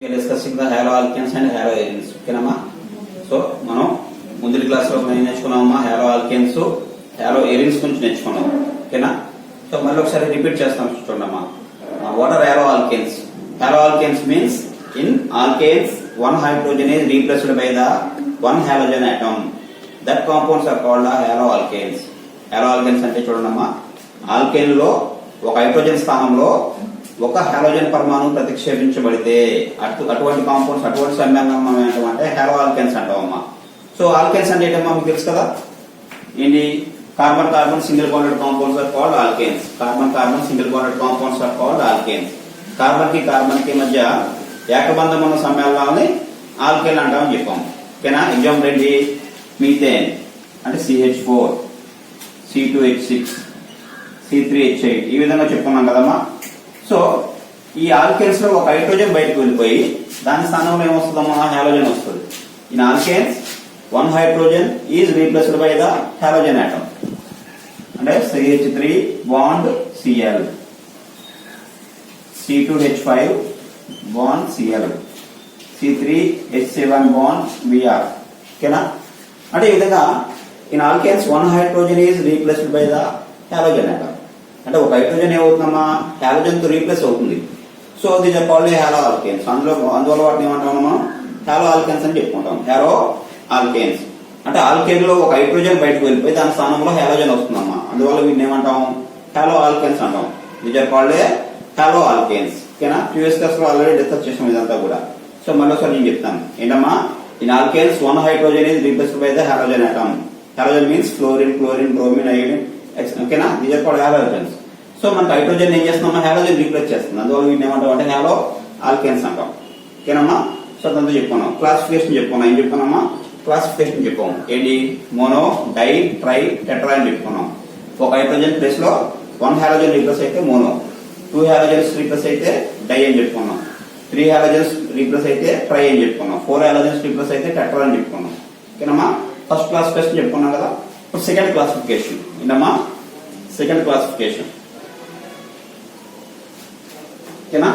Discussing the haloalkanes and haloarenes. ఓకేనమ్మా. So మనం ముందు క్లాస్ లో ఏం నేర్చుకున్నామమ్మా, haloalkanes, haloarenes గురించి నేర్చుకున్నాం. ఓకేనా? సో మళ్ళీ ఒకసారి రిపీట్ చేస్తాం చూడండమ్మా. What are haloalkanes? Haloalkanes means in alkanes one hydrogen is replaced by the one halogen atom. That compounds are called haloalkanes. Haloalkanes అంటే చూడండమ్మా, ఆల్కేన్ లో ఒక హైడ్రోజన్ స్థానంలో ఒక హాలోజన్ పరమాణు ప్రతిక్షేపించబడితే అటువంటి కాంపౌండ్స్, అటువంటి సమ్మేళనం మనం ఏంటంటే హాలోఆల్కేన్స్ అంటామమ్మా. సో ఆల్కేన్స్ అంటే ఏంటమ్మా మీకు తెలుసు కదా, ఏంటి? Carbon carbon single bonded compounds are called alkanes. Carbon carbon single bonded compounds are called alkanes. Carbon కి మధ్య ఏకబంధం ఉన్న సమ్మేళనాలని ఆల్కేన్ అంటామని చెప్పాము. ఓకేనా? ఎగ్జాంపుల్ ఏంటి? మీథేన్ అంటే CH4, C2H6, C3H8 ఈ విధంగా చెప్పుకున్నాం కదమ్మా. సో ఈ ఆల్కేన్స్ లో ఒక హైడ్రోజన్ బయటకు వెళ్ళిపోయి దాని స్థానంలో ఏమొస్తుందమ్మా, హాలోజన్ వస్తుంది. In alkanes one hydrogen is replaced by the halogen atom. అంటే CH3 bond Cl, C2H5 bond Cl, C3H7 bond Br. ఓకేనా? అంటే ఈ విధంగా in alkanes one hydrogen is replaced by the halogen atom. అంటే ఒక హైడ్రోజన్ ఏమవుతుందమ్మా, halogen తో replace అవుతుంది. So these are called hollow alkanes. అందువల్ల వాటిని ఏమంటాం మనం, హాలో ఆల్కేన్స్ అని చెప్పుకుంటాం. హాలో ఆల్కేన్స్ అంటే ఆల్కేన్ లో ఒక హైడ్రోజన్ బయటకు వెళ్ళిపోయి దాని స్థానంలో హాలోజన్ వస్తుందమ్మా. అందువల్ల వీటిని ఏమంటాం, హాలో ఆల్కేన్స్ అంటాం. These are called hollow alkanes. ఓకేనా? ప్రీవియస్ క్లాస్ లో ఆల్రెడీ డిస్కస్ చేసాం ఇదంతా కూడా. సో మళ్ళీ ఒకసారి నేను చెప్తాను ఏంటమ్మా. In alkanes one hydrogen is replaced by the halogen atom. Halogen means fluorine, chlorine, bromine, iodine. ఓకేనా? These are called halogens. So మనకు హైడ్రోజన్ ఏం చేస్తున్నామా, హాలోజన్ రీప్లేస్ చేస్తుంది. అందువల్ల వీటిని ఏమంటాం అంటే హాలో ఆల్కేన్స్ అంటాం. ఓకేనమ్మా? సో దాంతో చెప్పుకున్నాం. క్లాసిఫికేషన్ చెప్పుకున్నాం. ఏం చెప్పుకున్నామా, క్లాసిఫికేషన్ చెప్పాము. ఏంటి? మోనో, డై, ట్రై, టెట్రా అని చెప్పుకున్నాం. ఒక హైడ్రోజన్ ప్లేస్ లో వన్ హాలోజన్ రీప్లేస్ అయితే మోనో, 2 హాలోజన్స్ రీప్లేస్ అయితే డై అని చెప్పుకున్నాం, 3 హాలోజన్స్ రీప్లేస్ అయితే ట్రై అని చెప్పుకున్నాం, 4 హాలోజన్స్ రీప్లేస్ అయితే టెట్రా అని చెప్పుకున్నాం. ఓకేనమ్మా? ఫస్ట్ క్లాసిఫికేషన్ చెప్పుకున్నాం కదా. ఇప్పుడు సెకండ్ క్లాసిఫికేషన్ ఏంటమ్మా, సెకండ్ క్లాసిఫికేషన్. ఓకేనా?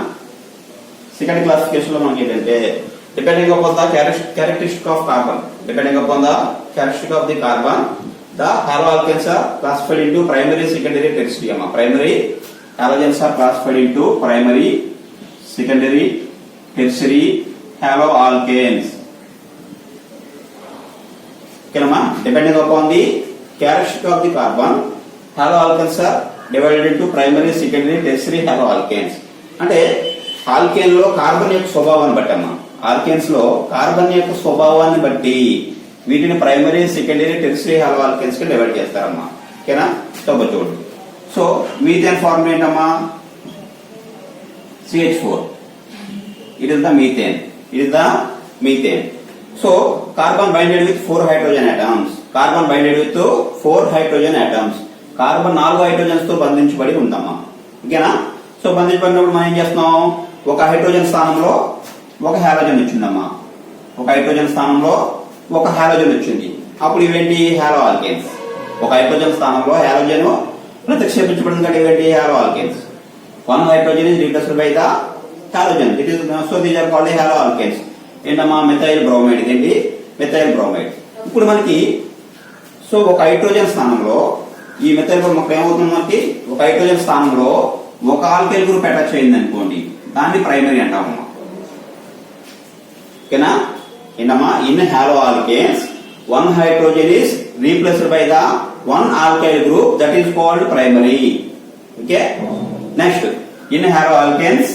సెకండ్ క్లాసిఫికేషన్ లో మనకి ఏంటంటే depending upon the characteristic of carbon, depending upon the characteristic of the carbon, the haloalkanes are classified into primary, secondary, tertiary. Primary halogens are classified into primary, secondary, tertiary haloalkanes. ఓకేనమ్మా? Depending upon the characteristic of the carbon, haloalkanes are divided into primary, secondary, tertiary haloalkanes. అంటే alkane లో carbon యొక్క స్వభావాన్ని బట్టి అమ్మా, alkanes లో carbon యొక్క స్వభావాన్ని బట్టి వీటిని ప్రైమరీ, సెకండరీ, టెర్షియరీ హాలోఆల్కేన్స్ కి డివైడ్ చేస్తారమ్మా. ఓకేనా? చూడండి. సో మీథేన్ ఫార్ములా ఏంటమ్మా, CH4. It is the methane, it is the methane. So carbon binded with 4 hydrogen atoms, carbon binded with 4 hydrogen atoms. Carbon 4 hydrogens తో బంధించబడి ఉందమ్మా. ఓకేనా? సో బంధించబడినప్పుడు మనం ఏం చేస్తున్నాం, ఒక హైడ్రోజన్ స్థానంలో ఒక హాలోజన్ వచ్చిందమ్మా, ఒక హైడ్రోజన్ స్థానంలో ఒక హాలోజన్ వచ్చింది. అప్పుడు ఇవేంటి, హాలో ఆల్కేన్స్. ఒక హైడ్రోజన్ స్థానంలో హాలోజన్ ప్రతిక్షేపించబడింది కాబట్టి ఇవేంటి, halo alkanes. One hydrogen is replaced by the halogen. It is so these are called hollow alkanes. ఏంటమ్మా, మెథైల్ బ్రోమైడ్. ఇదేంటి, మెథైల్ బ్రోమైడ్. ఇప్పుడు మనకి సో ఒక హైడ్రోజన్ స్థానంలో ఈ మెథైల్ బ్రోమైడ్ ఏమవుతుంది, మనకి ఒక హైడ్రోజన్ స్థానంలో ఒక ఆల్కైల్ గ్రూప్ అటాచ్ అయింది అనుకోండి, దాన్ని ప్రైమరీ అంటామమ్మా. ఓకేనా? ఏంటమ్మా, in hollow alkanes one hydrogen is replaced by the one alkyl group, that is called primary. Okay? Next, in haloalkanes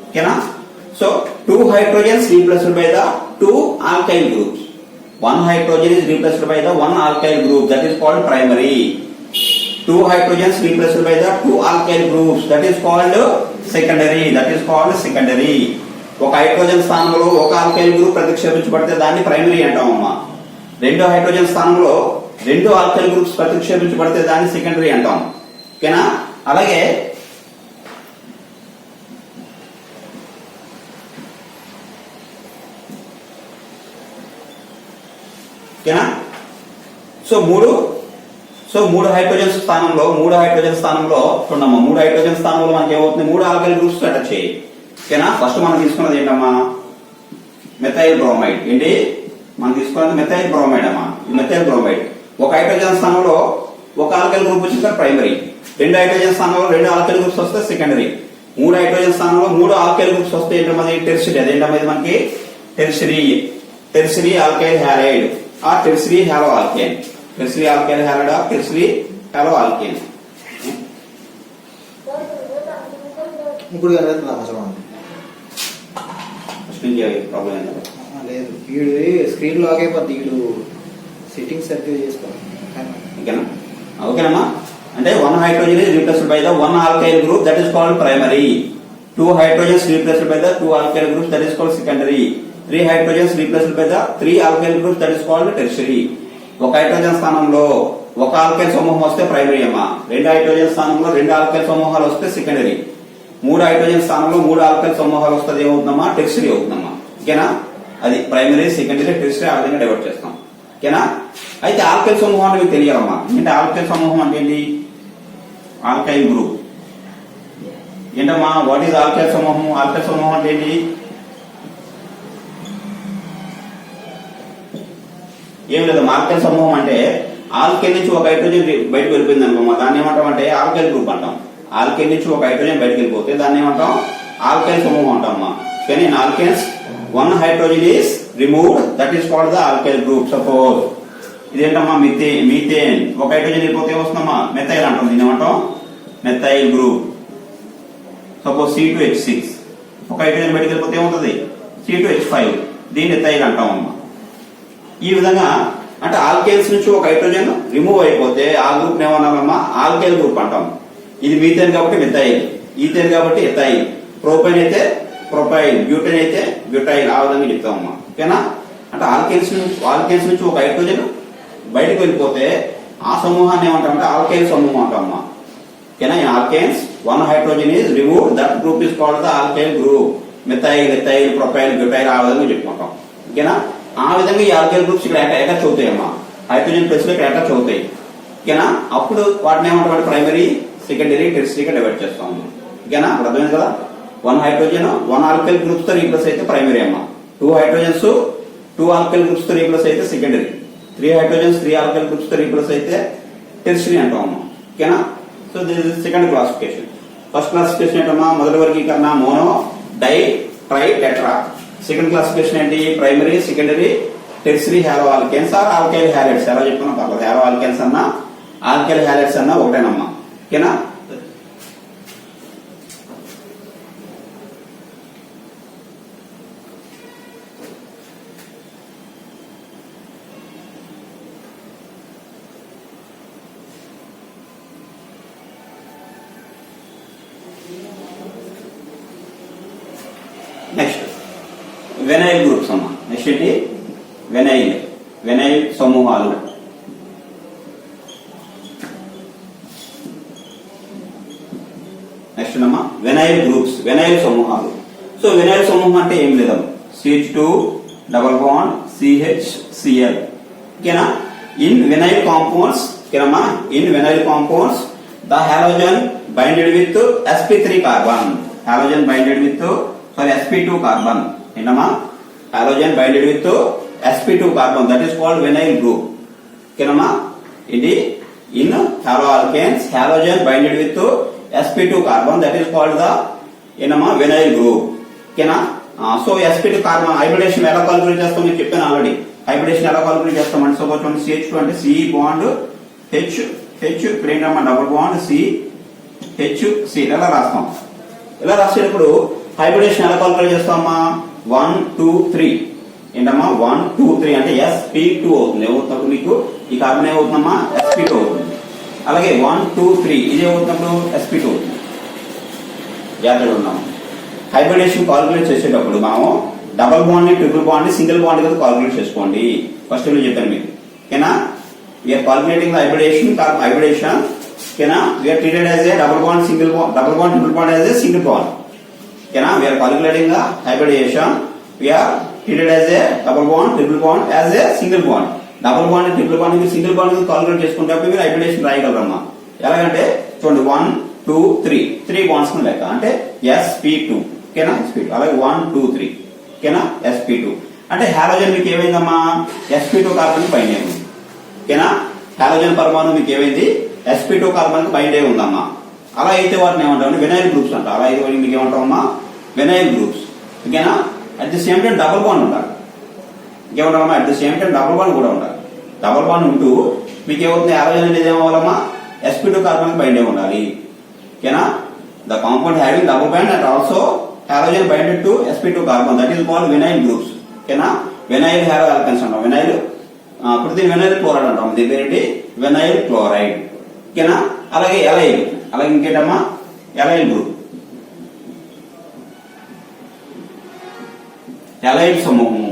ఓకేనా? So 2 hydrogens replaced by the 2 alkyl groups. 1 hydrogen is replaced by the 1 alkyl group, that is called primary. 2 hydrogens replaced by the 2 alkyl groups, that is called secondary. That is called secondary. ఒక hydrogen స్థానంలో ఒక alkyl group ప్రతిక్షేపించబడితే దాన్ని primary అంటామమ్మా. 2 hydrogen స్థానంలో 2 alkyl groups ప్రతిక్షేపించబడితే దాన్ని secondary అంటాం. ఓకేనా? అలాగే ఓకేనా? సో 3 సో మూడు హైడ్రోజన్ స్థానంలో చూడమ్మా, మూడు హైడ్రోజన్ స్థానంలో మనకి ఏమవుతుంది, మూడు ఆల్కైల్ గ్రూప్స్ అటాచ్ చేయి. ఓకేనా? ఫస్ట్ మనం తీసుకున్నది ఏంటమ్మా, మెథైల్ బ్రోమైడ్. ఏంటి మనం తీసుకున్నది? మెథైల్ బ్రోమైడ్ అమ్మా. మెథైల్ బ్రోమైడ్ ఒక హైడ్రోజన్ స్థానంలో ఒక ఆల్కైల్ గ్రూప్ వచ్చింది ప్రైమరీ, రెండు హైడ్రోజన్ స్థానంలో రెండు ఆల్కైల్ గ్రూప్స్ వస్తే సెకండరీ, మూడు హైడ్రోజన్ స్థానంలో మూడు ఆల్కైల్ గ్రూప్స్ వస్తే ఏంటమ్మా టెర్షరీ. అదేంటమ్మా ఇది మనకి టెర్షరీ ఆల్కైల్ హ్యాలైడ్ ఆ tertiary hollow alkane. Tertiary alkyl halide ఆ టెర్షరీ హాలో ఆల్కేన్. ఇప్పుడు ప్రాబ్లం ఏంటో లేదు, వీడు స్క్రీన్ లాగ్ అయిపోద్ది, వీడు సెట్టింగ్ సరిగ్గా చేసుకోవాలి. ఓకేనా? ఓకేనమ్మా. అంటే one hydrogen is replaced by the one alkyl group, that is called primary. Two hydrogens replaced by the two alkyl groups, that is called secondary. Three hydrogens replaced by the three alkyl groups, that is called tertiary. ఒక hydrogen స్థానంలో ఒక alkyl సమూహం వస్తే primary అమ్మా, రెండు hydrogen స్థానంలో రెండు alkyl సమూహాలు వస్తే సెకండరీ, మూడు హైడ్రోజన్ స్థానంలో మూడు ఆల్కైల్ సమూహాలు వస్తే ఏమవుతుందమ్మా టెర్షరీ అవుతుందమ్మా. ఓకేనా? అది ప్రైమరీ, సెకండరీ, టెర్షరీ ఆ విధంగా డైవర్ట్ చేస్తాం. ఓకేనా? అయితే ఆల్కైల్ సమూహం అంటే మీకు తెలియాలమ్మా. అంటే ఆల్కైల్ సమూహం అంటే ఏంటి? ఆల్కైల్ గ్రూప్ ఏంటమ్మా? వాట్ ఈజ్ ఆల్కైల్ సమూహం? ఆల్కైల్ సమూహం అంటే ఏంటి? ఏం లేదు, ఆల్కైల్ సమూహం అంటే ఆల్కైల్ నుంచి ఒక హైడ్రోజన్ బయటకు వెళ్ళిపోయింది అనుకోమా, దాన్ని ఏమంటాం అంటే ఆల్కైల్ గ్రూప్ అంటాం. ఆల్కైల్ నుంచి ఒక హైడ్రోజన్ బయటకు వెళ్ళిపోతే దాన్ని ఏమంటాం? ఆల్కైల్ సమూహం అంటామా. కానీ in ఆల్కైల్స్ one hydrogen is removed, that is called the alkyl group. Suppose ఇదేంటమ్మా మీథేన్, ఒక హైడ్రోజన్ వెళ్ళిపోతే ఏమొస్తుందమ్మా మెథైల్ అంటాం. దీన్ని ఏమంటాం? Methyl group. సపోజ్ C2H6, ఒక హైడ్రోజన్ బయటకు వెళ్ళిపోతే ఏమవుతుంది? C2H5, దీన్ని ఎథైల్ అంటాం అమ్మా. ఈ విధంగా అంటే ఆల్కైల్స్ నుంచి ఒక హైడ్రోజన్ రిమూవ్ అయిపోతే ఆ గ్రూప్ ఏమన్నామమ్మా ఆల్కైల్ గ్రూప్ అంటాం. ఇది మీథేన్ కాబట్టి మెథైల్, ఈథేన్ కాబట్టి ఎథైల్, ప్రోపైన్ అయితే ప్రొపైల్, బ్యూటైన్ అయితే బ్యూటైల్, ఆ విధంగా చెప్తామమ్మా. ఓకేనా? అంటే ఆల్కైల్స్ నుంచి ఒక హైడ్రోజన్ బయటకు వెళ్ళిపోతే ఆ సమూహాన్ని ఏమంటామంటే ఆల్కైల్ సమూహం అంటామమ్మా. ఓకేనా? In alkyls one hydrogen is remove, that group is called the alkyl group. Methyl, ethyl, propyl, butyl ఆ విధంగా చెప్పుకుంటాం. ఓకేనా? ఆ విధంగా ఈ ఆల్కైల్ గ్రూప్స్ ఇక్కడ అటాచ్ అవుతాయమ్మా. హైడ్రోజన్ ప్లేస్ లో ఇక్కడ అటాచ్ అవుతాయి. ఓకేనా? అప్పుడు వాటిని ఏమంటామంటే ప్రైమరీ, సెకండరీ, టెర్షరీగా డివైడ్ చేస్తాం. ఓకేనా? అర్థమైంది కదా? One hydrogen one alkyl groups తో రీప్లేస్ అయితే ప్రైమరీ అమ్మా, two hydrogens two alkyl groups తో రీప్లేస్ అయితే secondary, three hydrogens three alkyl groups తో రీప్లేస్ అయితే టెర్షరీ అంటాం అమ్మా. ఓకేనా? So this is second classification. First classification ఏంటమ్మా? మొదటి వర్గీకరణ mono, di, tri, tetra. Second classification ఏంటి? Primary, secondary, tertiary halo alkanes or alkyl halides. ఎలా చెప్పుకున్నా పర్లేదు, హాలో ఆల్కేన్స్ అన్నా ఆల్కైల్ హ్యాలైడ్స్ అన్నా ఒకటేనమ్మా. ఓకేనా? నెక్స్ట్ వెనైల్ గ్రూప్స్ అమ్మా. నెక్స్ట్ ఏంటి? వెనైల్ సమూహాలు. నెక్స్ట్ అమ్మా వెనైల్ గ్రూప్స్, వెనైల్ సమూహాలు. సో వెనైల్ సమూహం అంటే ఏం లేదమ్మా, CH2 డబల్ బాండ్ CHCl. ఓకేనా? ఇన్ వెనైల్ కాంపౌండ్స్, ఓకేనమ్మా, in vinyl compounds the halogen binded with sp3 carbon, halogen binded with sp2 carbon. ఏంటమ్మా? Halogen binded with sp2 carbon, that is called vinyl group. ఓకేనమ్మా? ఇది in hollow alkanes halogen binded with sp2 carbon, that is called the ఏంటమ్మా vinyl group. ఓకేనా? So sp2 carbon hybridisation ఎలా calculate చేస్తాం మీకు చెప్పాను already. Hybridisation ఎలా calculate చేస్తామంటే సపోజ్ CH2 అంటే C బాండ్ H ఇక్కడ ఏంటమ్మా డబుల్ బాండ్ CHC ఎలా రాస్తాం. ఇలా రాసేటప్పుడు హైబ్రిడేషన్ ఎలా కాల్కులేట్ చేస్తామమ్మా? 1 2 3 ఏంటమ్మా 1 2 3 అంటే sp2 అవుతుంది. ఏమవుతున్నప్పుడు మీకు ఈ కార్బన్ ఏమవుతుందమ్మా sp2 అవుతుంది. అలాగే 1 2 3 ఇది ఏమవుతున్నప్పుడు sp2 అవుతుంది. జాగ్రత్తగా ఉన్నాం. హైబ్రిడేషన్ కాల్కులేట్ చేసేటప్పుడు మనం డబుల్ బాండ్ ని ట్రిపుల్ బాండ్ ని సింగిల్ బాండ్ కదా కాల్కులేట్ చేసుకోండి. ఫస్ట్ నేను చెప్పాను మీకు. ఓకేనా? We are calculating hybridation. ఓకేనా? We are treated as a double bond triple bond as a single bond. ఓకేనా? We are calculating hybridation. We are treated as a double bond, triple bond, as a single bond. Double bond triple bond single bond calculate చేసుకుంటే మీరు hybridisation రాయగలరమ్మా. ఎలాగంటే చూడండి 1 2 3 bonds లెక్క అంటే sp2 ఓకేనా sp2 అలాగే 1 2 3 ఓకేనా sp2 అంటే హాలోజన్ మీకు ఏమైందమ్మా sp2 కార్బన్ బైండ్ అయింది ఓకేనా. హాలోజన్ పరమాణు మీకు ఏమైంది sp2 కార్బన్ బైండ్ అయి ఉందమ్మా. అలా అయితే వాటిని ఏమంటాం వినైల్ గ్రూప్స్ అంట. అలా అయితే మీకు ఏమంటామమ్మా వినైల్ గ్రూప్స్ ఓకేనా. At the same time double bond ఉండాలి. ఇంకేమంటామమ్మా at the same time double bond కూడా ఉండాలి. డబుల్ బాండ్ ఉంటూ మీకు ఏమవుతుంది హాలోజన్ అనేది ఏమవ్వాలమ్మా sp2 కార్బన్ బైండ్ అయి ఉండాలి ఓకేనా. The compound having double bond and also halogen binded to sp2 carbon that is called vinyl groups ఓకేనా. వినైల్ హాలో ఆల్కన్స్ అంటాం. వినైల్ ఇప్పుడు దీన్ని వినైల్ క్లోరైడ్ అంటాం. దీని ఏంటి వినైల్ క్లోరైడ్ ఓకేనా. అలాగే ఎలైల్ అలాగే ఇంకేంటమ్మా ఎలైల్ గ్రూప్ ఎలైల్ సమూహము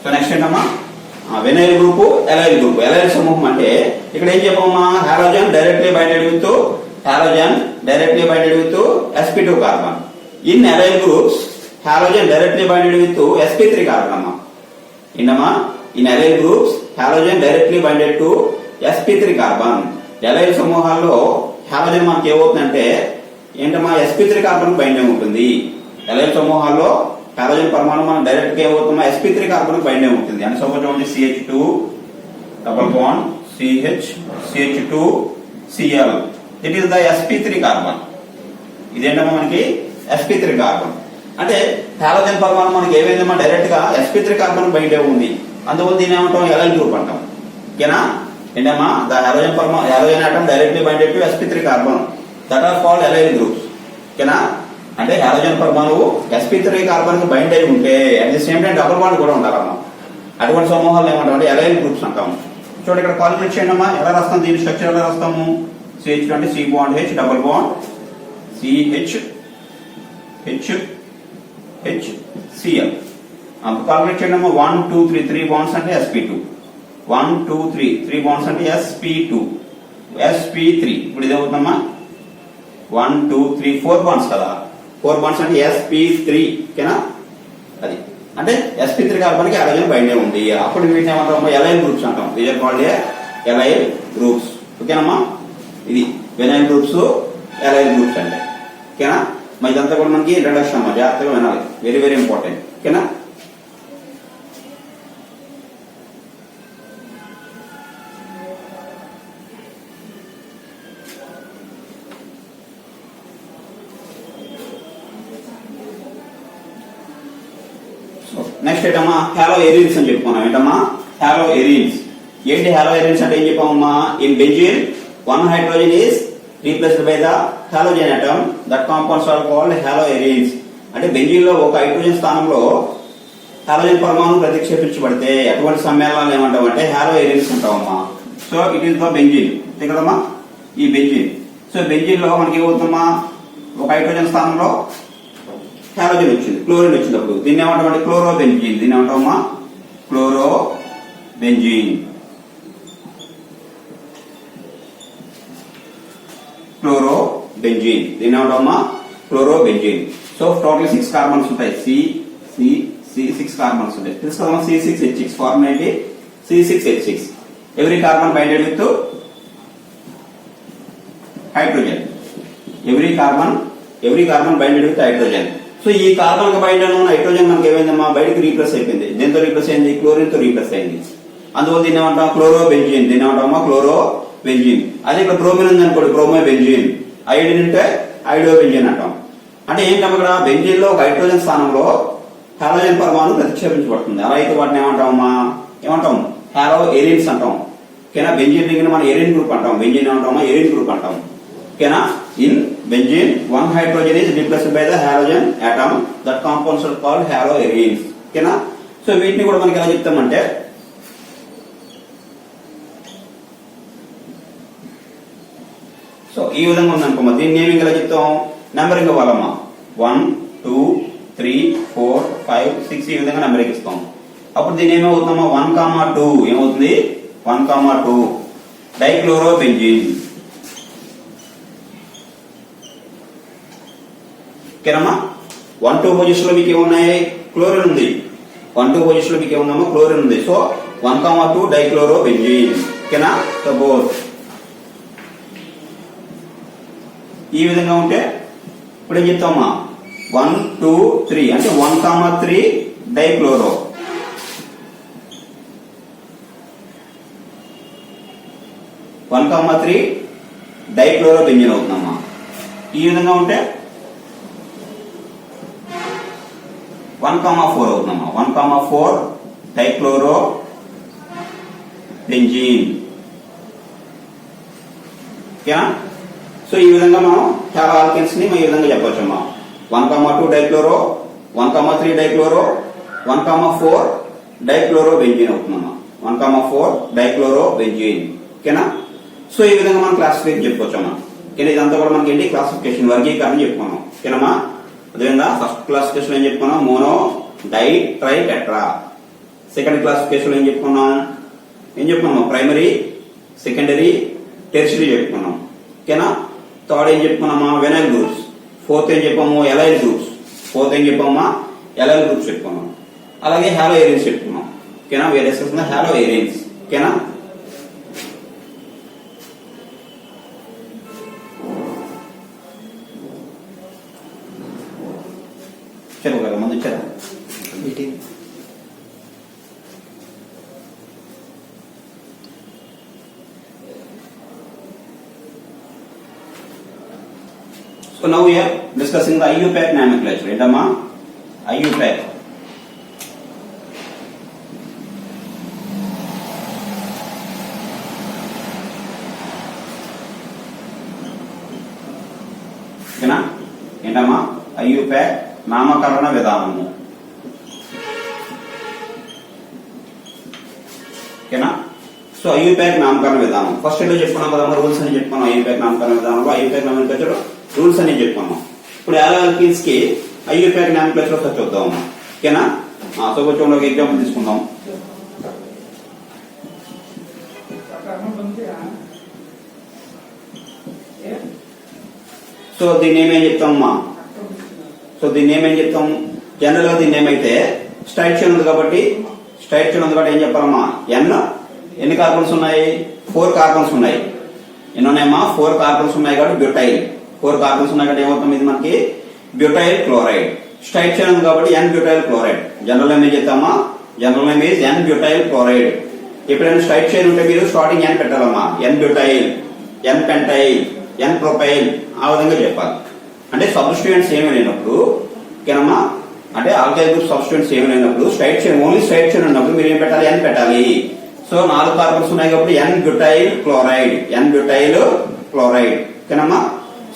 సో నెక్స్ట్ ఏంటమ్మా vinyl group allyl group. Allyl సమూహం అంటే ఇక్కడ ఏం చెప్పమ్మా halogen directly binded with halogen directly binded with sp2 carbon. In allyl groups halogen directly binded with sp3 carbon అమ్మా. ఏంటమ్మా in allyl groups halogen directly binded to sp3 carbon. ఎలైల్ సమూహాల్లో halogen మనకి ఏమవుతుందంటే ఏంటమ్మా sp3 కార్బన్ బైండ్ అయి ఉంటుంది. Allyl సమూహాల్లో హాలోజన్ పరమాణు మనం డైరెక్ట్ గా ఏమవుతుందా sp3 కార్బన్ బైండ్ అయి ఉంటుంది. అండ్ సపోజ్ చూడండి CH2 double bond CH2 Cl it is the sp3 carbon. ఇదేంటమ్మా మనకి sp3 కార్బన్. అంటే హాలోజన్ పరమాణు మనకి ఏమైందమ్మా డైరెక్ట్ గా sp3 కార్బన్ బైండ్ అయి ఉంది. అందువల్ల దీని ఏమంటాం ఎలైల్ గ్రూప్ అంటాం ఓకేనా. ఏంటమ్మా ద హాలోజన్ పరమాణు halogen atom directly binded to sp3 carbon that are called allyl groups ఓకేనా. అంటే హాలోజన్ పరమాణువు sp3 కార్బన్ కి బైండ్ అయి ఉంటే at the same time double bond కూడా ఉండాలమ్మా. అటువంటి సమూహాలు ఏమంటాం అంటే ఎలైల్ గ్రూప్స్ అంటాం. చూడండి ఇక్కడ కాల్కులేట్ చేయండి అమ్మా. ఎలా రాస్తాం దీని స్ట్రక్చర్ ఎలా రాస్తాము CH అంటే C bond H double bond CH Cl. అప్పుడు కాల్కులేట్ చేయండి అమ్మా 1 2 3 3 బాండ్స్ అంటే sp2 1 2 3 3 బాండ్స్ అంటే sp2 sp3. ఇప్పుడు ఇది అవుతుందమ్మా 1 2 3 4 బాండ్స్ కదా 4 బాండ్స్ అంటే sp3 ఓకేనా. అది అంటే sp3 కార్బన్ కి హాలోజన్ బైండ్ అయి ఉంది. అప్పుడు వీటిని ఏమంటాం ఎలైల్ గ్రూప్స్ అంటాం. These are called allyl groups ఓకేనమ్మా. ఇది వినైల్ గ్రూప్స్ ఎలైల్ గ్రూప్స్ అంటే ఓకేనా. మరి ఇదంతా కూడా మనకి ఇంట్రడక్షన్ అమ్మా. జాగ్రత్తగా వినాలి. వెరీ వెరీ ఇంపార్టెంట్ ఓకేనా. నెక్స్ట్ ఏంటమ్మా హాలో ఎరిన్స్ అని చెప్పుకున్నాం. ఏంటమ్మా హాలో ఎరిన్స్. ఏంటి హాలో ఎరిన్స్ అంటే ఏం చెప్పామమ్మా in benzene 1 hydrogen is replaced by the halogen atom that compounds are called halo arenes. అంటే బెంజీన్ లో ఒక హైడ్రోజన్ స్థానంలో హాలోజన్ పరమాణు ప్రతిక్షేపించబడితే అటువంటి సమ్మేళనాలు ఏమంటాం అంటే హాలో ఎరిన్స్ అంటామమ్మా. So it is the benzene అంతే కదమ్మా ఈ బెంజీన్. సో బెంజీన్ లో మనకి ఏమవుతుందమ్మా ఒక హైడ్రోజన్ స్థానంలో హాలోజన్ వచ్చింది క్లోరిన్ వచ్చినప్పుడు దీన్ని ఏమంటామంటే క్లోరో బెంజీన్. దీన్ని ఏమంటామమ్మా క్లోరో బెంజీన్. క్లోరో బెంజీన్ దీన్ని ఏమంటామమ్మా chloro benzene. So total 6 carbons ఉంటాయి. C6 కార్బన్స్ ఉంటాయి తెలుసు కదమ్మా. C6H6 ఫార్ములా ఏంటి C6H6. Every carbon binded with hydrogen. Every carbon binded with hydrogen. So ఈ కార్బన్ కి బైండ్ అయిన హైడ్రోజన్ మనకి ఏమైందమ్మా బయటకు రీప్లేస్ అయిపోయింది. దేంతో రీప్లేస్ అయింది క్లోరిన్ తో రీప్లేస్ అయింది. అందువల్ల దీన్ని ఏమంటాం క్లోరో బెంజీన్. దీన్ని ఏమంటామా క్లోరో బెంజీన్. అదే ఇక్కడ బ్రోమిన్ ఉంది అనుకోండి బ్రోమో బెంజీన్. ఐడిన్ అంటే ఐడో బెంజీన్ అంటాం. అంటే ఏంటమ్మా ఇక్కడ బెంజీన్ లో ఒక హైడ్రోజన్ స్థానంలో హాలోజన్ పరమాణు ప్రతిక్షేపించబడుతుంది. అలా అయితే వాటిని ఏమంటామమ్మా ఏమంటాం హాలో ఎరిన్స్ అంటాం ఓకేనా. బెంజీన్ రింగ్ మనం ఎరిన్ గ్రూప్ అంటాం. బెంజీన్ ఏమంటామా ఎరిన్ గ్రూప్ అంటాం ఓకేనా. In benzene 1 hydrogen is replaced by the halogen atom that compounds are called haloarenes ఓకేనా. సో వీటిని కూడా మనకి ఎలా చెప్తామంటే సో ఈ విధంగా ఉందనుకోమా. దీన్ని నేమింగ్ ఎలా చెప్తాం నెంబరింగ్ ఇవ్వాలమ్మా 1 2 3 4 5 6 ఈ విధంగా నెంబరింగ్ ఇస్తాం. అప్పుడు దీన్ని ఏమవుతుందమ్మా 1,2 ఏమవుతుంది 1,2 డైక్లోరో బెంజీన్. ఓకేనమ్మా. 1, 2 పొజిషన్ లో మీకు ఏమున్నాయి? క్లోరిన్ ఉంది. 1, 2 పొజిషన్ లో మీకు ఏముందమ్మా? క్లోరిన్ ఉంది. So 1,2 dichloro benzene. ఓకేనా? సో బోత్ ఈ విధంగా ఉంటే ఇప్పుడు ఏం చెప్తామమ్మా? 1, 2, 3 అంటే 1,3 డైక్లోరో. డైక్లోరో బెంజీన్ అవుతుందమ్మా. ఈ విధంగా ఉంటే 1,4 అవుతుందమ్మా. 1,4 డైక్లోరో బెంజీన్. ఓకేనా? సో ఈ విధంగా మనం చాలా ఆల్కెన్స్ ని ఈ విధంగా చెప్పవచ్చమ్మా. 1,2 డైక్లోరో, 1,3 డైక్లోరో, 1,4 డైక్లోరో బెంజీన్ అవుతుందమ్మా. 1,4 డైక్లోరో బెంజీన్. ఓకేనా? సో ఈ విధంగా మనం క్లాసిఫికేషన్ చెప్పుకోవచ్చమ్మా. ఓకే, ఇదంతా కూడా మనకి ఏంటి? క్లాసిఫికేషన్, వర్గీకరణ చెప్పుకున్నాం. ఓకేనమ్మా. అదేవిధంగా ఫస్ట్ క్లాసిఫికేషన్ ఏం చెప్పుకున్నాం? Mono, di, tri, tetra. Second classification ఏం చెప్పుకున్నాం? ప్రైమరీ, సెకండరీ, టెర్షరీ చెప్పుకున్నాం. ఓకేనా? థర్డ్ ఏం చెప్పుకున్నామా? Vinyl groups. ఫోర్త్ ఏం చెప్పాము? Allyl groups. చెప్పుకున్నాం. అలాగే హాలో ఏరియన్స్ చెప్పుకున్నాం. ఓకేనా? Various halo arenes. ఓకేనా? చదువు కదా ముందు చదువు. So now we are discussing the IUPAC nomenclature. ఏంటమ్మా? IUPAC. ఓకేనా? ఏంటమ్మా? IUPAC నామకరణ విధానము. ఓకేనా? సో IUPAC నామకరణ విధానం ఫస్ట్ ఏదో చెప్పుకున్నాం కదా, రూల్స్ అని చెప్పుకున్నాం. IUPAC నామకరణ విధానంలో IUPAC నామకరణ రూల్స్ అని చెప్పుకున్నాం. ఇప్పుడు ఆల్కీన్స్ కి IUPAC నామకరణ ఫస్ట్ చూద్దాం. ఓకేనా? సో కొంచెం ఒక ఎగ్జాంపుల్ తీసుకుందాం. సో దీన్ని ఏమేం చెప్తామమ్మా? జనరల్ గా దీన్ని ఏమైతే స్ట్రైట్ చైన్ ఉంది కాబట్టి ఏం చెప్పాలమ్మా? ఎన్ని కార్బన్స్ ఉన్నాయి? 4 కార్బన్స్ ఉన్నాయి. ఎన్ని ఉన్నాయమ్మా? 4 కార్బన్స్ ఉన్నాయి కాబట్టి బ్యూటైల్. 4 కార్బన్స్ ఉన్నాయి కాబట్టి ఏమవుతుంది? ఇది మనకి బ్యూటైల్ క్లోరైడ్. స్ట్రైట్ చైన్ ఉంది కాబట్టి n butyl chloride. General name ఏం చెప్తామా? General name is n butyl chloride. ఎప్పుడైనా స్ట్రైట్ చైన్ ఉంటే మీరు స్టార్టింగ్ ఎన్ పెట్టాలమ్మా. N butyl, n pentyl, n propyl, ఆ విధంగా చెప్పాలి. అంటే సబ్స్టిట్యూయెంట్స్ ఏమి లేనప్పుడు, ఓకేనమ్మా, అంటే ఆల్కైల్ గ్రూప్ సబ్స్టిట్యూయెంట్స్ ఏమి లేనప్పుడు ఓన్లీ స్ట్రైట్ చైన్ ఉన్నప్పుడు మీరు ఏం పెట్టాలి? ఎన్ పెట్టాలి. సో 4 కార్బన్స్ ఉన్నాయి కాబట్టి ఎన్ బ్యూటైల్ క్లోరైడ్. ఓకేనమ్మా.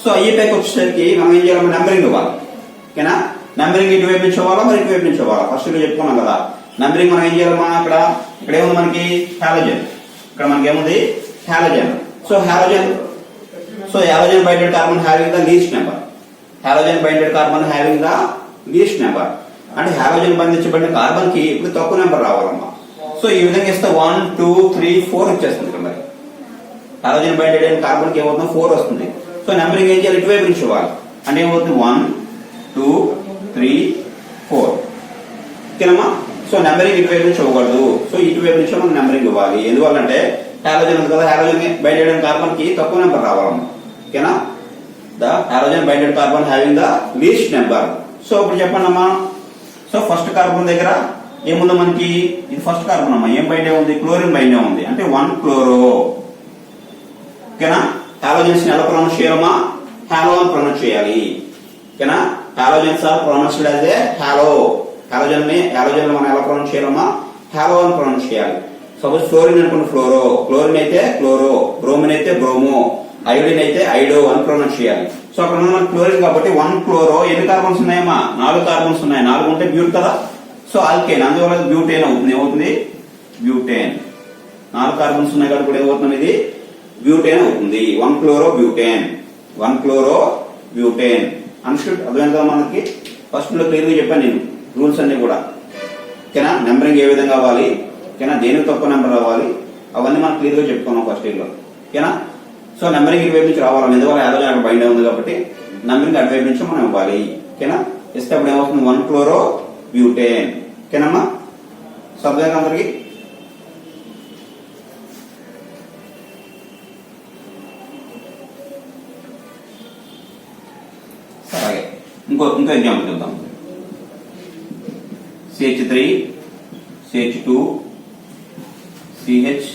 సో IUPAC వచ్చేసరికి మనం ఏం చేయాలి? నెంబరింగ్ ఇవ్వాలి. ఓకేనా? నెంబరింగ్ ఇటువైపు నుంచి ఇవ్వాలా, మరి ఇటువైపు నుంచి ఇవ్వాలా? ఫస్ట్ చెప్పుకున్నాం కదా. నెంబరింగ్ మనం ఏం చేయాలమ్మా? ఇక్కడ ఏముంది మనకి? హాలోజన్. ఇక్కడ మనకి ఏముంది? Halogen. So halogen binded carbon having the least number. అంటే హాలోజన్ బంధించబడిన కార్బన్ కి ఇప్పుడు తక్కువ నెంబర్ రావాలమ్మా. సో ఈ విధంగా ఇస్తే 1, 2, 3, 4 వచ్చేస్తుంది. ఇక్కడ మరి హాలోజన్ బైండెడ్ అయిన కార్బన్ కి ఏమవుతుంది? 4 వస్తుంది. సో నెంబరింగ్ ఏం చేయాలి? ఇటువైపు నుంచి ఇవ్వాలి. అంటే ఏమవుతుంది? 1, 2, 3, 4. ఓకేనమ్మా. సో నెంబరింగ్ ఇటువైపు నుంచి ఇవ్వకూడదు. సో ఇటువైపు నుంచి మనం నెంబరింగ్ ఇవ్వాలి. ఎందువల్లంటే హాలోజన్ ఉంది కదా, హాలోజన్ బైండెడ్ అయిన కార్బన్ కి తక్కువ నెంబర్ రావాలమ్మా. ఓకేనా? The halogen binded carbon having the least number. So ఇప్పుడు చెప్పండి అమ్మా. సో ఫస్ట్ కార్బన్ దగ్గర ఏముందో మనకి? ఇది ఫస్ట్ కార్బన్ అమ్మా. ఏం బైండే ఉంది? క్లోరిన్ బైండే ఉంది. అంటే 1 క్లోరో. ఓకేనా? హాలోజన్స్ ని ఎలా ప్రొనౌన్స్ చేయాలమ్మా? హాలో అని ప్రొనౌన్స్ చేయాలి. ఓకేనా? Halogens are pronounced as a halo. Halogen మనం ఎలా ప్రొనౌన్స్ చేయాలమ్మా? హాలో అని ప్రొనౌన్స్ చేయాలి. సపోజ్ ఫ్లోరిన్ అనుకున్న ఫ్లోరో, క్లోరిన్ అయితే క్లోరో, బ్రోమిన్ అయితే బ్రోమో, ఐడిన్ అయితే ఐడో అని ప్రొనౌన్స్ చేయాలి. సో అక్కడ ఉన్న క్లోరిన్ కాబట్టి 1 క్లోరో. ఎన్ని కార్బన్స్ ఉన్నాయమ్మా? 4 కార్బన్స్ ఉన్నాయి. 4 ఉంటే బ్యూట్ కదా. సో ఆల్కేన్, అందువల్ల బ్యూటేన్ అవుతుంది. ఏమవుతుంది? బ్యూటేన్. 4 కార్బన్స్ ఉన్నాయి కాబట్టి కూడా ఏమవుతుంది? ఇది బ్యూటేన్ అవుతుంది. 1 క్లోరో బ్యూటేన్. అన్షుడ్ అర్థమైంది కదా మనకి. ఫస్ట్ లో క్లియర్ గా చెప్పాను నేను రూల్స్ అన్ని కూడా. ఓకేనా? నెంబరింగ్ ఏ విధంగా అవ్వాలి, ఓకేనా, దేనికి తక్కువ నెంబర్ రావాలి, అవన్నీ మనం క్లియర్ గా చెప్పుకున్నాం ఫస్ట్ ఇయర్ లో. ఓకేనా? సో నెంబరింగ్ ఇటువైపు నుంచి రావాలి. ఎందువల్ల హాలోజన్ అక్కడ బైండ్ ఉంది కాబట్టి నెంబరింగ్ అటువైపు నుంచి మనం ఇవ్వాలి. ఓకేనా. ఇస్తే అప్పుడు ఏమవుతుంది 1 క్లోరో బ్యూటేన్. ఓకేనమ్మా, సబ్జెక్ట్ అందరికి అలాగే ఇంకో ఎగ్జాంపుల్ చూద్దాం. CH3 CH2 CH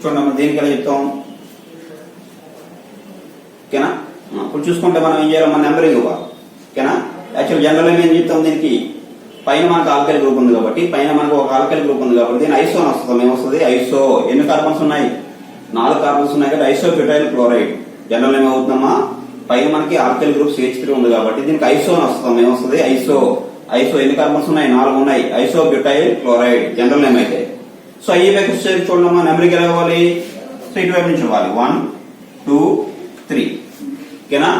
చూడండి దేనికి ఎలా చెప్తాం. ఓకేనా, ఇప్పుడు చూసుకుంటే మనం ఏం చేయాలి, మన నెంబరింగ్ ఇవ్వాలి. ఓకేనా, యాక్చువల్ జనరల్ ఏం చెప్తాం, దీనికి పైన మనకు ఆల్కైల్ గ్రూప్ ఉంది కాబట్టి, పైన మనకు ఒక ఆల్కైల్ గ్రూప్ ఉంది కాబట్టి దీని ఐసో అని వస్తుంది. ఏమొస్తుంది, ఐసో. ఎన్ని కార్బన్స్ ఉన్నాయి, 4 కార్బన్స్ ఉన్నాయి కదా, ఐసో బ్యూటైల్ క్లోరైడ్. జనరల్ ఏమవుతుందమ్మా, పైన మనకి ఆల్కైల్ గ్రూప్ CH3 ఉంది కాబట్టి దీనికి ఐసో అని వస్తుంది. ఏమొస్తుంది, ఐసో. ఐసో ఎన్ని కార్బన్స్ ఉన్నాయి, 4 ఉన్నాయి. ఐసో బ్యూటైల్ క్లోరైడ్ జనరల్ నేమ్ అయితే. సో ఈ వైపు వచ్చేసి చూడమ్మా, నెంబర్కి ఎలా ఇవ్వాలి, సో ఇటువైపు నుంచి ఇవ్వాలి 1 2 3. ఓకేనా,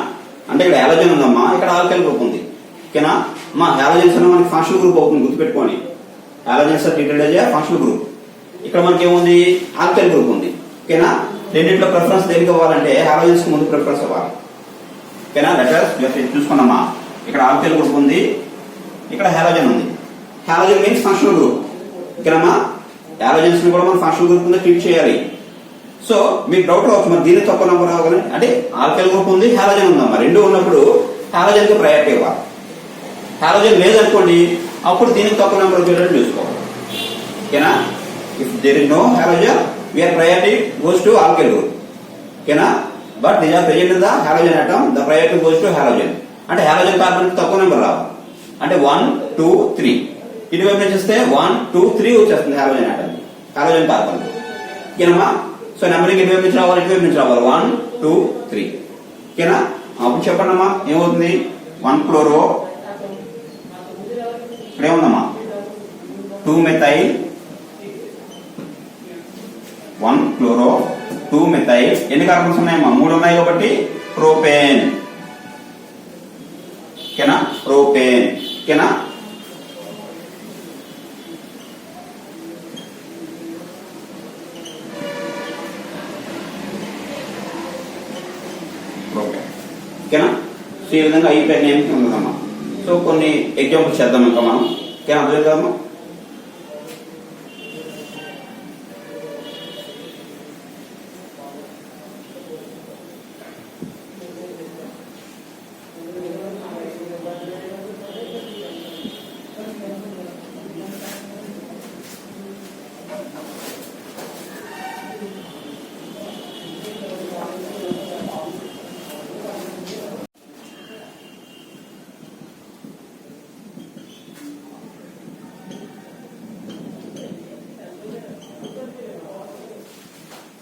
అంటే ఇక్కడ హాలోజన్ ఉందమ్మా, ఇక్కడ ఆల్కైల్ గ్రూప్ ఉంది. ఓకేనా, మా హాలోజన్స్ అన్న మనకి ఫంక్షనల్ గ్రూప్ అవుతుంది, గుర్తుపెట్టుకోండి. Halogens are treated as functional group. ఇక్కడ మనకి ఏముంది, ఆల్కైల్ గ్రూప్ ఉంది. ఓకేనా, రెండింటిలో ప్రిఫరెన్స్ దేనికి ఇవ్వాలంటే హాలోజన్స్ కి ముందు ప్రిఫరెన్స్ ఇవ్వాలి. ఓకేనా, లెటర్స్ చూసుకున్నామా, ఇక్కడ ఆల్కైల్ గ్రూప్ ఉంది, ఇక్కడ హాలోజన్ ఉంది. Halogen means functional group. ఓకేనమ్మా, హాలోజన్స్ ని కూడా మనం ఫంక్షనల్ గ్రూప్ కింద ట్రీట్ చేయాలి. సో మీకు డౌట్ రావచ్చు, మరి దీన్ని తక్కువ నెంబర్ రావాలి అంటే ఆల్కైల్ గ్రూప్ ఉంది, హాలోజన్ ఉందమ్మా, రెండు ఉన్నప్పుడు హాలోజన్ కి ప్రయారిటీ ఇవ్వాలి. హాలోజన్ లేదనుకోండి, అప్పుడు దీనికి తక్కువ నెంబర్ వచ్చేటట్టు చూసుకోవాలి. ఓకేనా, if there is no halogen we are priority goes to alkyl group. ఓకేనా, but these are present in the halogen atom, the priority goes to halogen. అంటే హాలోజన్ కార్బన్ తక్కువ నెంబర్ రావాలి, అంటే 1 2 3. ఇటువైపు నుంచి వస్తే 1 2 3 వచ్చేస్తుంది హాలోజన్ ఆటమ్, హాలోజన్ కార్బన్. ఓకేనమ్మా, సో నెంబరింగ్ ఇటువైపు నుంచి రావాలి, ఇటువైపు నుంచి రావాలి 1 2 3. ఓకేనా, అప్పుడు చెప్పండి అమ్మా, ఏమవుతుంది, 1 క్లోరో, ఇక్కడేముందమ్మా 2 మెథైల్, 1 క్లోరో 2 మెథైల్. ఎన్ని కార్బన్స్ ఉన్నాయమ్మా, 3 ఉన్నాయి కాబట్టి ప్రోపేన్. ఓకేనా, ప్రోపేన్. ఓకేనా, ఓకేనా. సో ఈ విధంగా ఈ పేరు నేమ్ ఉందమ్మా. సో కొన్ని ఎగ్జాంపుల్స్ చేద్దాం ఇంకా మనం. ఓకేనా, అర్థం కదమ్మా.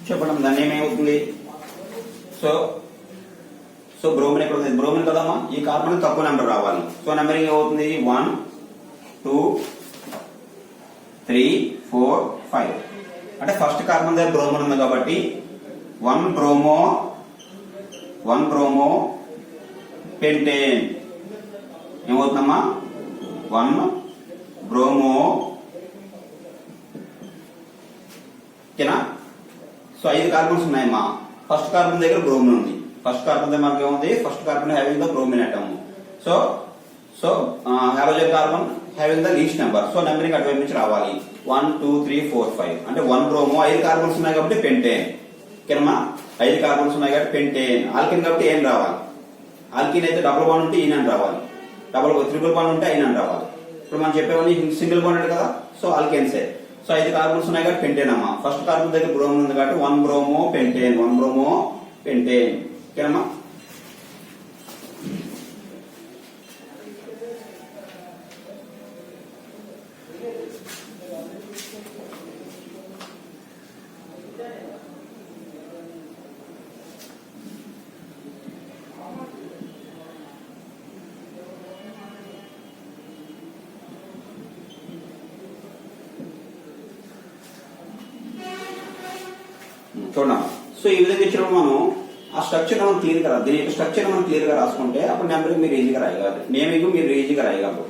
చెప్పడం దాన్ని ఏమవుతుంది, సో సో బ్రోమిన్ ఎక్కడ ఉంది, బ్రోమిన్ కదమ్మా, ఈ కార్బన్ తక్కువ నెంబర్ రావాలి. సో నెంబరింగ్ ఏమవుతుంది 1 2 3 4 5. అంటే ఫస్ట్ కార్బన్ దగ్గర బ్రోమిన్ ఉంది కాబట్టి 1 బ్రోమో పెంటేన్. ఏమవుతుందమ్మా, 1 బ్రోమో. ఓకేనా, సో 5 కార్బన్స్ ఉన్నాయమ్మా, ఫస్ట్ కార్బన్ దగ్గర బ్రోమిన్ ఉంది. ఫస్ట్ కార్బన్ దగ్గర మనకి ఏముంది, first carbon having the bromine atom. So halogen carbon having the least number. So numbering అటువైపు నుంచి రావాలి 1 2 3 4 5. అంటే 1 బ్రోమో, 5 కార్బన్స్ ఉన్నాయి కాబట్టి పెంటేన్. ఓకేనమ్మా, 5 కార్బన్స్ ఉన్నాయి కాబట్టి పెంటేన్. ఆల్కిన్ కాబట్టి ఏం రావాలి, ఆల్కిన్ అయితే డబుల్ బాండ్ ఉంటే ఈయన రావాలి, ట్రిపుల్ బాండ్ ఉంటే అయిన రావాలి. ఇప్పుడు మనం చెప్పేవన్నీ సింగిల్ బాండ్ కదా, సో ఆల్కెన్సే. సో 5 కార్బన్స్ ఉన్నాయి కాబట్టి పెంటేన్ అమ్మా. ఫస్ట్ కార్బన్ దగ్గర బ్రోమిన్ ఉంది కాబట్టి 1 బ్రోమో పెంటేన్. ఓకేనమ్మా. చూడండి, సో ఈ విధంగా ఇచ్చినప్పుడు మనం ఆ స్ట్రక్చర్ మనం క్లియర్ గా దీని యొక్క స్ట్రక్చర్ మనం క్లియర్ గా రాసుకుంటే అప్పుడు నెంబరింగ్ మీరు ఈజీగా రాయగలరు, నేమింగ్ మీరు ఈజీగా రాయగలరు.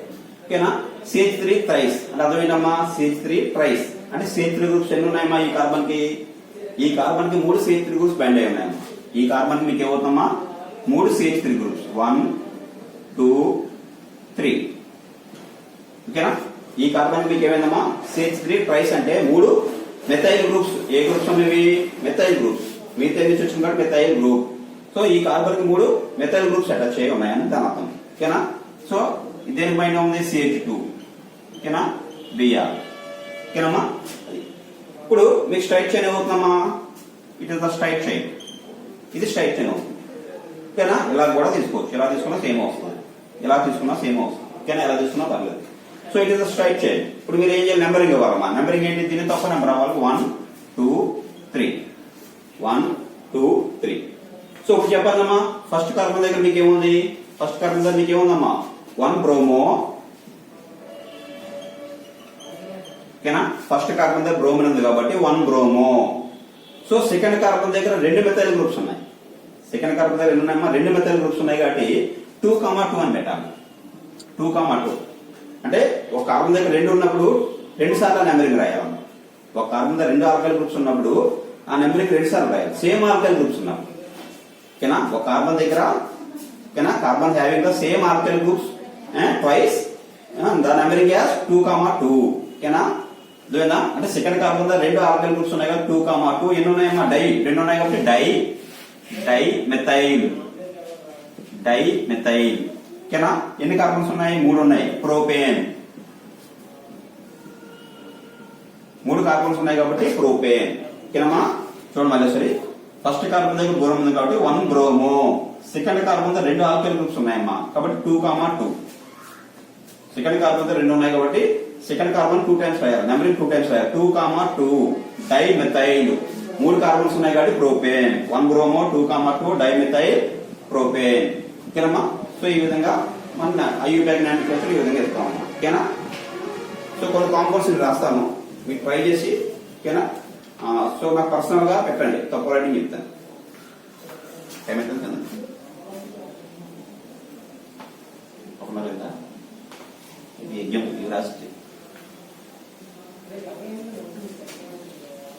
ఓకేనా, CH3 థ్రైస్ అంటే అర్థమైందమ్మా. CH3 ట్రైస్ అంటే CH3 గ్రూప్స్ ఎన్ని ఉన్నాయమ్మా ఈ కార్బన్ కి? ఈ కార్బన్ కి 3 CH3 గ్రూప్స్ బైండ్ అయి ఉన్నాయమ్మా. ఈ కార్బన్ కి మీకు ఏమవుతుందమ్మా 3 CH3 గ్రూప్స్ 1 2 3 ఓకేనా. ఈ కార్బన్ కి మీకు ఏమైందమ్మా CH3 ట్రైస్ అంటే 3 మెథైల్ గ్రూప్స్. ఏ గ్రూప్స్ అనేవి? Methyl groups. మీథైల్ నుంచి వచ్చిన కాబట్టి మెథైల్ గ్రూప్. సో ఈ కార్బన్ కి 3 మెథైల్ గ్రూప్స్ అటాచ్ అయ్యి ఉన్నాయని దాని అర్థం. ఓకేనా. సో దేని పైన ఉంది? CH2 ఓకేనా, Br ఓకేనమ్మా. ఇప్పుడు మీకు స్ట్రైట్ చైన్ ఏమవుతుందమ్మా? It is the straight chain. ఇది స్ట్రైట్ చైన్ అవుతుంది ఓకేనా. ఇలా కూడా తీసుకోవచ్చు, ఇలా తీసుకున్నా సేమ్ వస్తుంది, ఇలా తీసుకున్నా సేమ్ వస్తుంది ఓకేనా. ఇలా తీసుకున్నా పర్లేదు. So it is the straight chain. ఇప్పుడు మీరు ఏం చేయాలి? నెంబరింగ్ ఇవ్వాలమ్మా. నెంబరింగ్ ఏంటి? దీని తప్ప నెంబర్ అవ్వాలి. 1 2 3 1 2 3. సో ఇప్పుడు చెప్పాలమ్మా ఫస్ట్ కార్బన్ దగ్గర మీకు ఏముంది? ఫస్ట్ కార్బన్ దగ్గర మీకు ఏముందమ్మా 1 బ్రోమో ఓకేనా. ఫస్ట్ కార్బన్ దగ్గర బ్రోమిన్ ఉంది కాబట్టి 1 బ్రోమో. సో సెకండ్ కార్బన్ దగ్గర 2 మెథైల్ గ్రూప్స్ ఉన్నాయి. సెకండ్ కార్బన్ దగ్గర ఎన్ని ఉన్నాయమ్మా? 2 మెథైల్ గ్రూప్స్ ఉన్నాయి కాబట్టి 2,2 అని పెట్టాలి. 2,2 అంటే ఒక కార్బన్ దగ్గర 2 ఉన్నప్పుడు 2 సార్లు నెంబరింగ్ రాయాలి. ఒక కార్బన్ దగ్గర 2 ఆల్కైల్ గ్రూప్స్ ఉన్నప్పుడు ఆ నెంబరింగ్ 2 సార్లు రాయాలి. సేమ్ ఆల్కైల్ గ్రూప్స్ ఉన్నప్పుడు ఓకేనా. ఒక కార్బన్ దగ్గర ఓకేనా, carbon having the same alkyl groups twice the numbering as 2,2 ఓకేనా. అర్థమైందా? అంటే సెకండ్ కార్బన్ దగ్గర 2 ఆల్కైల్ గ్రూప్స్ ఉన్నాయి కాబట్టి 2,2. ఎన్ని ఉన్నాయమ్మా? 2 ఉన్నాయి కాబట్టి డై మెథైల్ ఓకేనా. ఎన్ని కార్బన్స్ ఉన్నాయి? 3 ఉన్నాయి. ప్రోపేన్ 3 కార్బన్స్ ఉన్నాయి కాబట్టి ప్రోపేన్ ఓకేనమ్మా. చూడండి మళ్ళీ సరే. ఫస్ట్ కార్బన్ దగ్గర బ్రోమో ఉంది కాబట్టి 1 బ్రోమో. సెకండ్ కార్బన్ దగ్గర 2 ఆల్కైల్ గ్రూప్స్ ఉన్నాయమ్మా కాబట్టి 2,2. సెకండ్ కార్బన్ దగ్గర 2 ఉన్నాయి కాబట్టి సెకండ్ కార్బన్ 2 టైమ్స్ రాయాలి. నెంబరింగ్ 2 టైమ్స్ రాయాలి. 2,2 డై మెథైల్. 3 కార్బన్స్ ఉన్నాయి కాబట్టి propane. 1 bromo 2,2 di methyl propane ఓకేనమ్మా. సో ఈ విధంగా మన ఐయుటాగ్నామిక్ ఈ విధంగా ఇస్తాం ఓకేనా. సో కొన్ని కాంపౌండ్స్ రాస్తాను, మీరు ట్రై చేసి ఓకేనా. సో నాకు పర్సనల్ గా పెట్టండి, తప్పు రైటింగ్ చెప్తాను. ఏమైతుంది కదా ఒక ఇది ఎగ్జామ్ ఇది రాస్తే.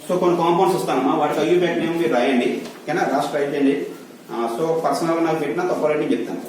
సో కొన్ని కాంపౌండ్స్ ఇస్తానమ్మా, వాటికి ఐయుటాగ్ నేమ్ మీరు రాయండి ఓకేనా. రాసి ట్రై చేయండి. సో పర్సనల్ గా నాకు పెట్టినా తప్పు రైటింగ్ చెప్తాను.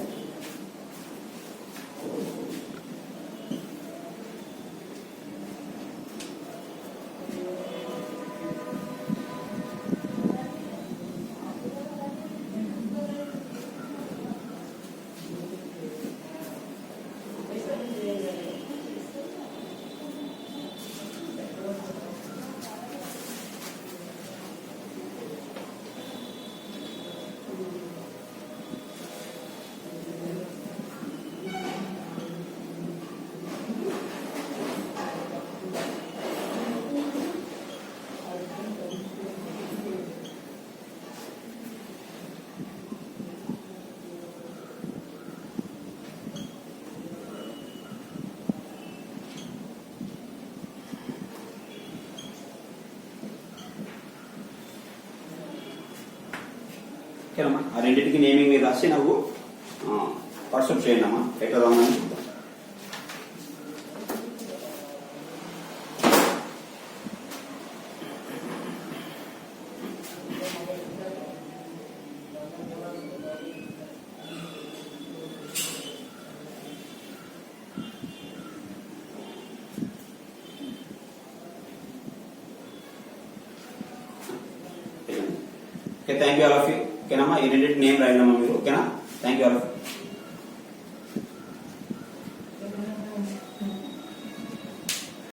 ఓకేనమ్మా. ఆ రెండింటికి నేమింగ్ మీద రాసి నాకు వాట్సాప్ చేయండి అమ్మా. ఎట్లా రామని చూద్దాం. Okay, thank you all of you ఓకేనమ్మా. ఈ రెండింటి నేమ్ రాయండమ్మా మీరు ఓకేనా. Thank you all of you.